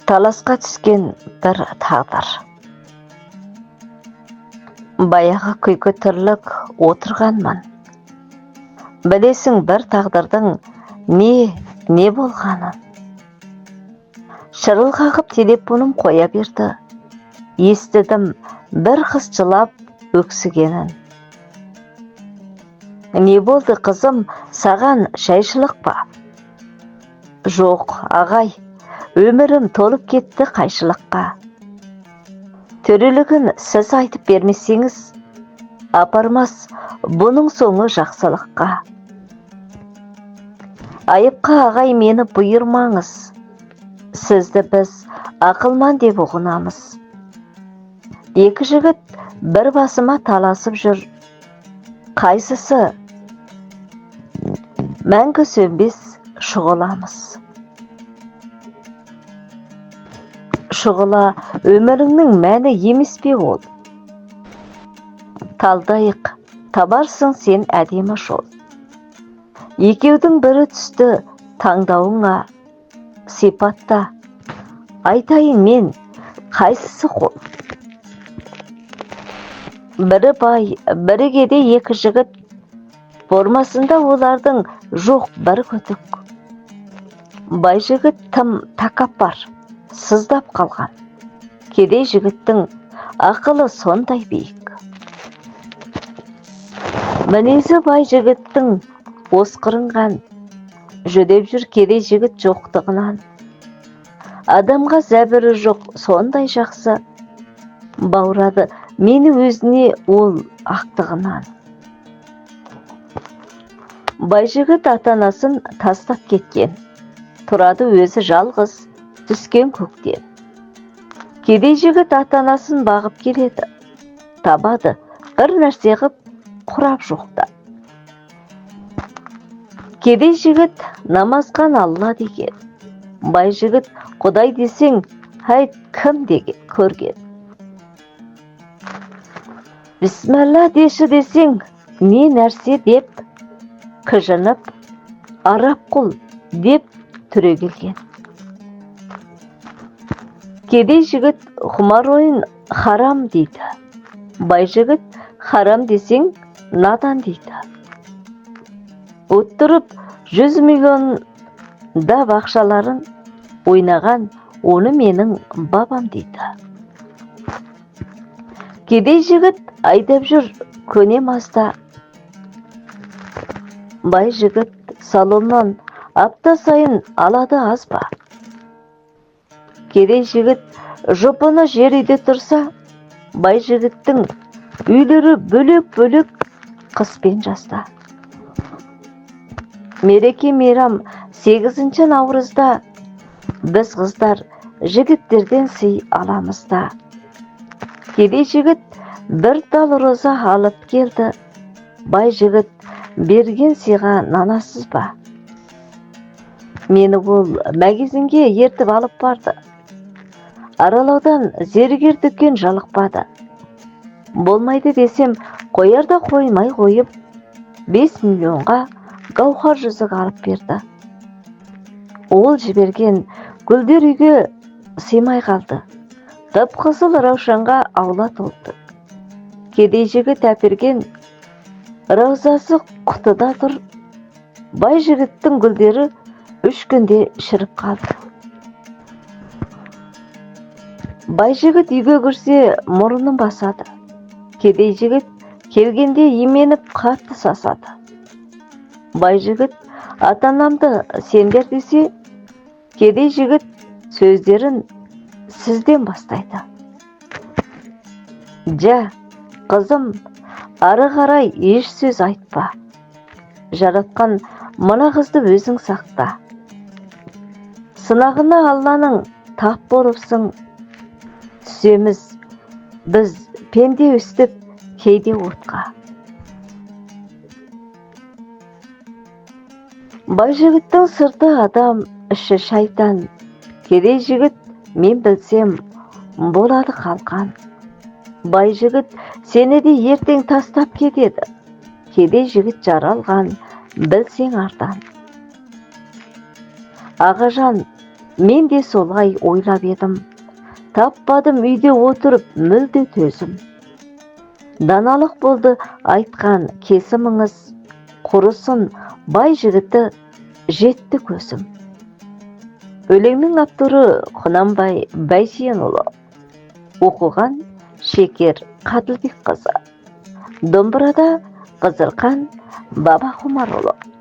Таласқа түскен бір тағдыр. Баяғы күйкі тірлік отырғанмын. Білесің бір тағдырдың не болғанын. Шырыл қағып телефоным қоя берді. Естідім бір қыз жылап өксігенін. Не болды қызым, саған шайшылық па? Жоқ, ағай, өмірім толып кетті қайшылыққа. Төрелігін сіз айтып бермесеңіз, апармас бұның соңы жақсылыққа. Айыпқа ағай мені бұйырмаңыз, сізді біз ақылман деп ұғынамыз. Екі жігіт бір басыма таласып жүр, қайсысы мәңгі сөнбес шұғыламыз. Шұғыла өміріңнің мәні емес пе ол? Талдайық, табарсың сен әдемі жол. Екеудің бірі түсті таңдауыңа, сипатта айтайын мен, қайсысы қол? Бірі бай, бірі кедей екі жігіт, формасында олардың жоқ бір күдік. Бай жігіт тым тәкаппар, сыздап қалған. Кедей жігіттің ақылы сондай биік. Мінезі бай жігіттің осқырынған, жүдеп жүр кедей жігіт жоқтығынан. Адамға зәбірі жоқ сондай жақсы, баурады мені өзіне ол ақтығынан. Бай жігіт ата-анасын тастап кеткен, тұрады өзі жалғыз түскен көктен. Кедей жігіт ата-анасын бағып келеді, табады бір нәрсе қып құрап жоқта. Кедей жігіт намазған Алла деген, бай жігіт Құдай десең, айт кім деген көрген. Бисмилла деші десең, не нәрсе деп, кіжініп, арап құл деп түрегелген. Кедей жігіт құмар ойын харам дейді. Бай жігіт харам десең надан дейді. Отырып 100 миллион да бақшаларын ойнаған, оны менің бабам дейді. Кедей жігіт айдап жүр көне мазда. Бай жігіт салоннан апта сайын алады аз ба. Кедей жігіт жұпыны жер үйде тұрса, бай жігіттің үйлері бөлек-бөлек қыс пен жазда. Мереке мейрам 8 наурызда біз қыздар жігіттерден сый аламызда. Кедей жігіт бір тал роза алып келді, бай жігіт берген сыйға нанасыз ба? Мені ол магазинге ертіп алып барды. Аралаудан зергер дүкен жалықпады. Болмайды десем, қоярда қоймай қойып, 5 миллионға гауһар жүзік алып берді. Ол жіберген гүлдер үйге сыймай қалды. Тып-қызыл раушанға аула толды. Кедей жігіт әперген раузасы құтыда тұр. Бай жігіттің гүлдері 3 күнде шіріп қалды. Бай жігіт үйге кірсе мұрнын басады. Кедей жігіт келгенде именіп қатты сасады. Бай жігіт ата-анамды сендер десе, кедей жігіт сөздерін сізден бастайды. Жа, қызым, ары қарай еш сөз айтпа. Жаратқан мына қызды өзің сақта. Сынағына Алланың тап болыпсың. Түсеміз біз пенде өстіп кейде отқа. Бай жігіттің сырты адам, іші шайтан. Кедей жігіт мен білсем болады қалқан. Бай жігіт сені де ертең тастап кетеді. Кедей жігіт жаралған, білсең ардан. Ағажан, Мен де солай ойлап едім. Таппадым үйде отырып мүлде төзім. Даналық болды айтқан кесіміңіз, құрысын бай жігіті жетті көзім. Өлеңнің авторы Құнанбай Байсенұлы. Оқыған Шекер Қадылбекқызы. Домбырада Қызырқан Бабақұмарұлы.